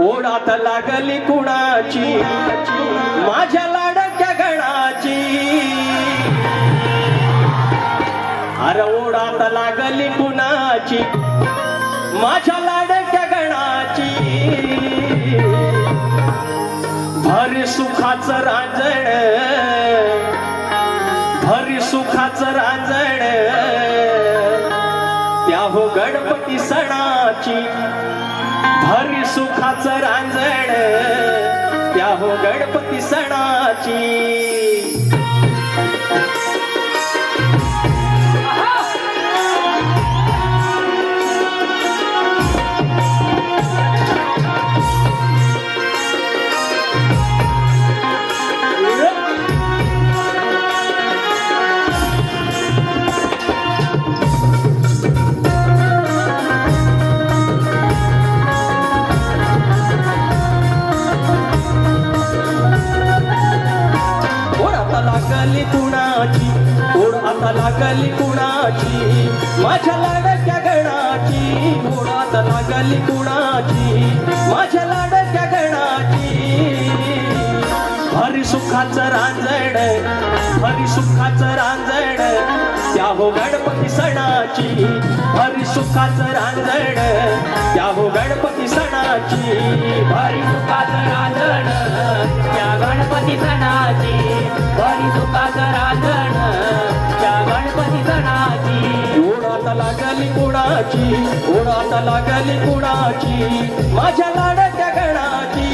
ओढात लागली कुणाची माझ्या लाडक्या गणाची अरे ओढात लागली कुणाची माझ्या लाडक्या गणाची भर सुखाचं रांजण भर सुखाचं रांजण त्या हो गणपती सणाची भर सुखाचं रांजण त्या हो गणपती सणाची लागली कुणाची ओढ आता लागली कुणाची माझ्या लाडक्या गणाची ओढ आता लागली कुणाची माझ्या लाडक्या गणाची हरी सुखाचं रांजण हरी सुखाचं रांजण त्या हो गणपती सणाची हरी सुखाचं रांजण त्या हो गणपती सणाची हरी सुखाचं रांजण त्या गणपती सणाची हरी सुखाचं रांजण त्या गणपती सणाची ओढात लागली कुणाची ओढात लागली कुणाची माझ्या लाडक्या गणाची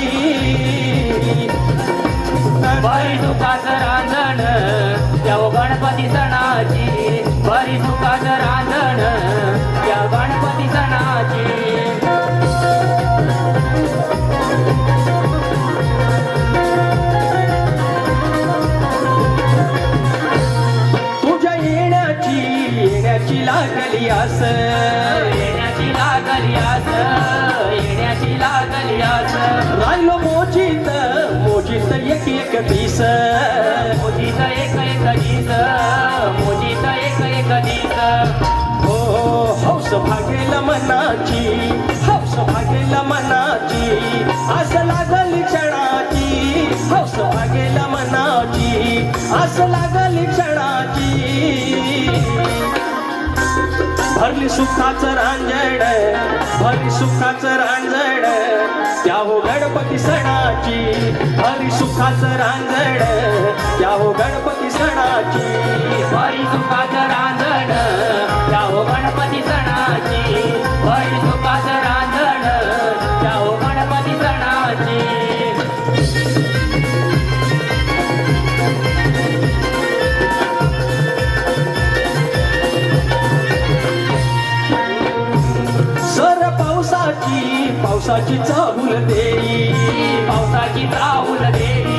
हरी सुखाचं रांजण त्या गणपती सणाची हरी सुखाचं रांजण त्या गणपती सणाची येण्याची लागली आस येण्याची लागली आस येण्याची लागली आस राहिलो मोजीत मोजीत एक एक दिस मोजीत एक एक दिस मोजीत एक एक दिस हो हौस भागेल मनाची हौस भागेल मनाची आस लागली क्षणाची हौस भागेल मनाची आस लागली क्षणाची भरली सुखाचं रांजण भरली सुखाचं रांजण त्या हो गणपती सणाची भरली सुखाचं रांजण त्या हो गणपती सणाची हरी सुखाचं रांजण त्या हो गणपती सणाची हरी सुखाचं रांजण त्या हो गणपती सणाची पावसाची चाहूल देई पावसाची चाहूल देई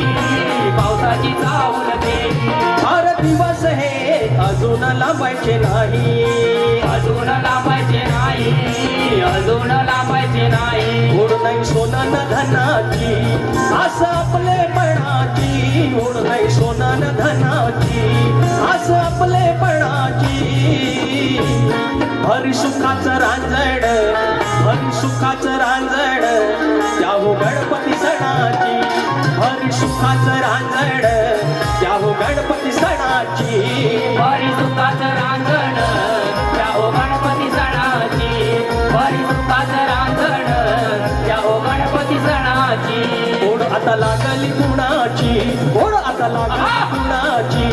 पावसाची चाहूल देई फार दिवस हे अजून लांबायचे नाही अजून लांबायचे नाही अजून लांबायचे नाही ओढ नाही सोनन धनाची आस आपलेपणाची ओढ नाही सोनन धनाची आस आपलेपणाची भरी सुखाचं रांजण भरी सुखाचं रांजण त्या हो गणपती सणाची भरी सुखाचं रांजण त्या हो गणपती सणाची हरी सुखाचं रांजण त्या हो गणपती सणाची हरी सुखाचं रांजण त्या हो गणपती सणाची ओढ आता लागली कुणाची ओढ आता लागली कुणाची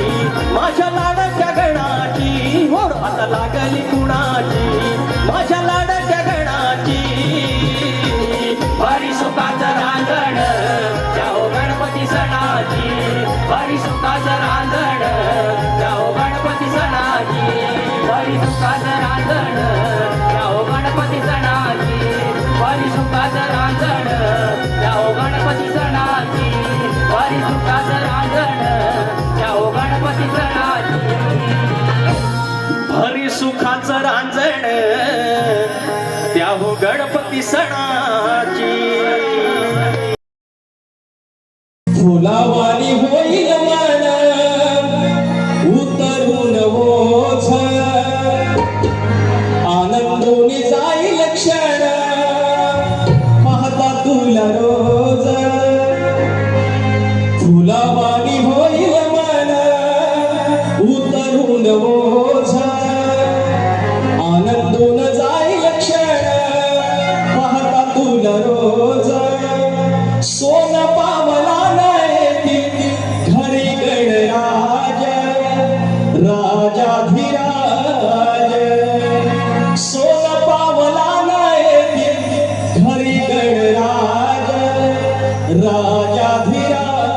माझ्या लाडक्या गणाची ओढ आता लागली कुणाची माझ्या लाडक्या गणाची हरी सुखाचं रांजण त्या हो गणपती सणाची हरी सुखाचं रांजण त्या हो गणपती सणाची हरी सुखाचं रांजण त्या हो गणपती सणाची हरी सुखाचं रांजण त्या हो गणपती सणाची हरी सुखाचं रांजण त्या हो गणपती सणाची भरी सुखाचं रांजण त्या हो गणपती सणाची फुलावानी होईल मन उतरून ओझ आनंदोनी जाईल क्षण पाहता तुला राजाधिराज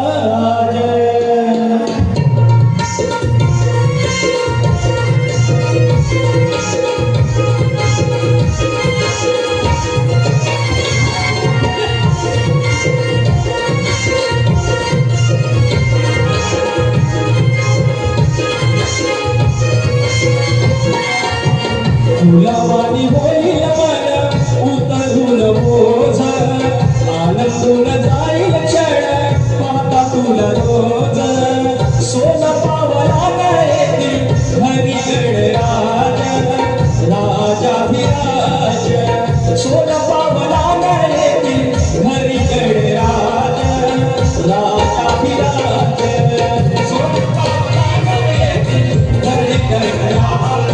फुलावानी होईल मन उतरून बोझ आनंदून जाईल क्षण पाहता तुला रोज सोन पावला येतील हरी गणराज राजाधिराज सोन पावला येतील हरी गणराज राजाधिराज सोन पावला येतील हरी गणराज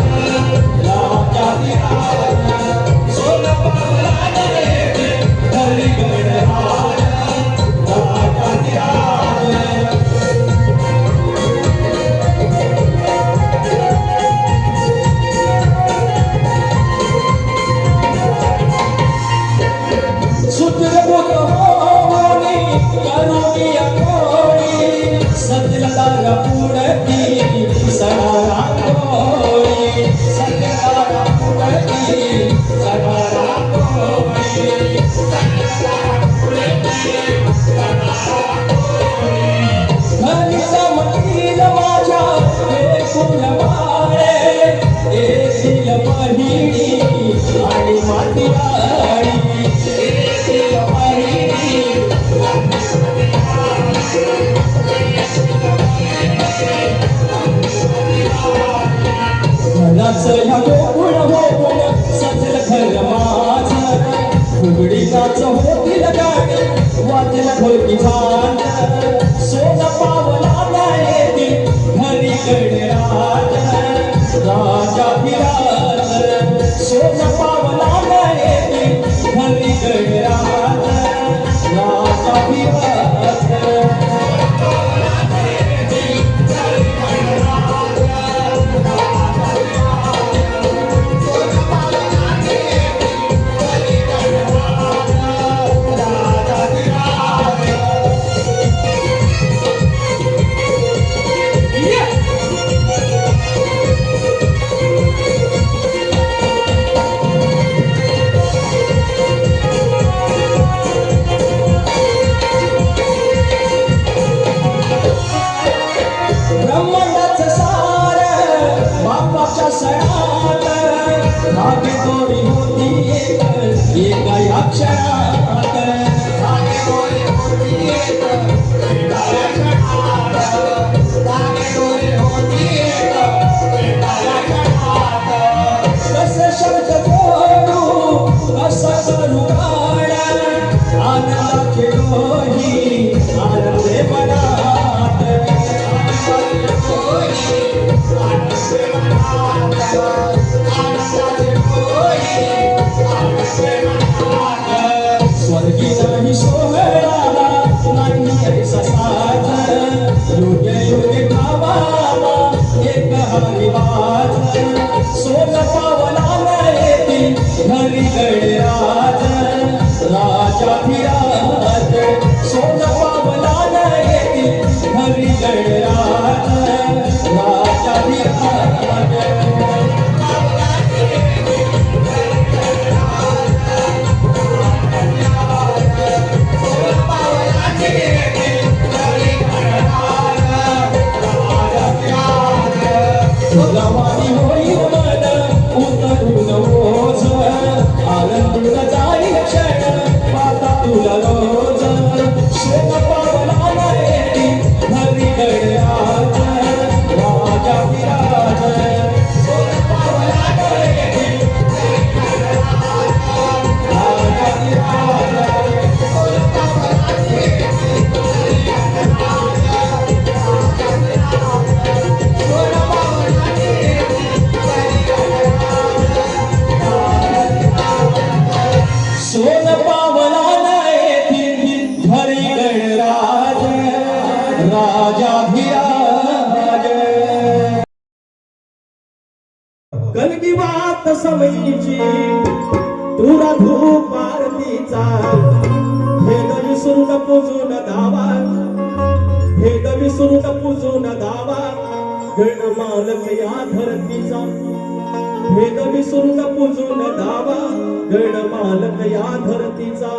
ह्या गोकुळ होऊन सजल घर माझं फुगडीनाच होतील गाणे वाजल ढोलकी झांज सोन पावला येतील हरी गणराज राजाधिराज सोन पावला येतील हरी गणराज राजाधिराज धागे दोरी होती एका अक्षरात धागे दोरी होती एका अक्षरात धागे दोरी होती एका अक्षरात कसे शब्द बोलू कसं करू गाण आनंदाचे डोही आनंदे मनात आनंदाचे डोही आनंदे मनात स्वर्गी नाही सोहळा नाही ऐसा साथ योग्य योग्य खावा एक हरिवाज सोन पावला येतील हरी गणराज राजाधिराज सोन पावला येतील हरी गणराज राजाधिराज फुलावानी होईल मन उतरून बोझ आनंदून जाईल क्षण पाहता तुला रोज सोन पावला येतील हरी गणराज राजाधिराज सोन पावला येतील राजाधिराज सोन पावला येतील सोन पावला येतील हरी गणराज राजाधिराज कल की बात समयीची तुला धूप आरतीचा हे गणसो विसरून पूजून धावा भेद विसरून पूजून धावा गणमालक या धरतीचा भेद विसरून पूजून धावा गणमालक या धरतीचा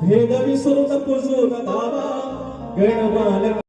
भेद विसरून पूजून धावा गणमालक